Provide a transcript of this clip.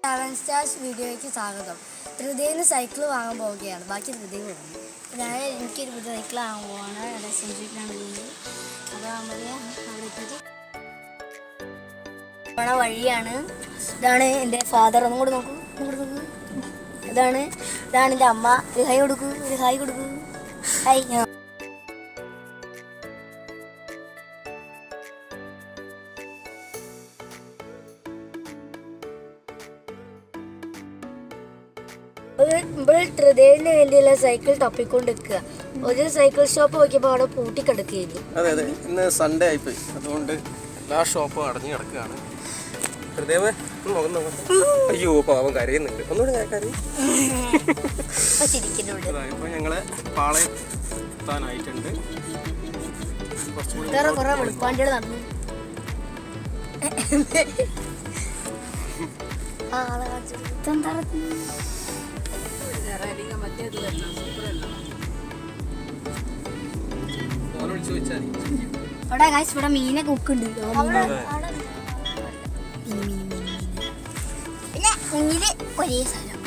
7 stars വീഡിയോയ്ക്ക് സ്വാഗതം. ധൃതിന് cycle വാങ്ങാൻ പോവുകയാണ്. ബാക്കി ധൃതി പോകുന്നു. എനിക്കൊരു പുതിയ സൈക്കിൾ വാങ്ങാൻ പോവാണ്. അവിടെ സെഞ്ചുറിയിലാണ് പോകുന്നത്. അപ്പോൾ അവിടെ എത്തിയിട്ട് പോണ വഴിയാണ്. ഇതാണ് എൻ്റെ ഫാദർ. ഒന്നും കൂടെ നോക്കൂ. ഇതാണ് എൻ്റെ അമ്മ. ഒരു ഹായ് കൊടുക്കൂ. ഹായ്. ധൃതിന് വേണ്ടിയുള്ള സൈക്കിൾ തപ്പിക്കൊണ്ടിരിക്കുക. ഒരു സൈക്കിൾ ഷോപ്പ് നോക്കിയപ്പോൾ അവിടെ പൂട്ടിക്കിടക്കുകയായിരുന്നു. അതെ ഇന്ന് സൺഡേ ആയിപ്പോയി, അതുകൊണ്ട് എല്ലാ ഷോപ്പും അടഞ്ഞു കിടക്കുകയാണ്. ഹൃദയവേ അയ്യോ പാവം കരയുന്നുണ്ട്. ഒന്നുകൂടെ ഇപ്പൊ ഞങ്ങള് പാളയം എത്താനായിട്ടുണ്ട്. കുറെ വെളുപ്പാണ്ടികൾ നടന്നു. ഇവിടെ മീനെ കുക്കുണ്ട്. പിന്നെ മുന്നില് ഒരേ സ്ഥലങ്ങളുണ്ട്.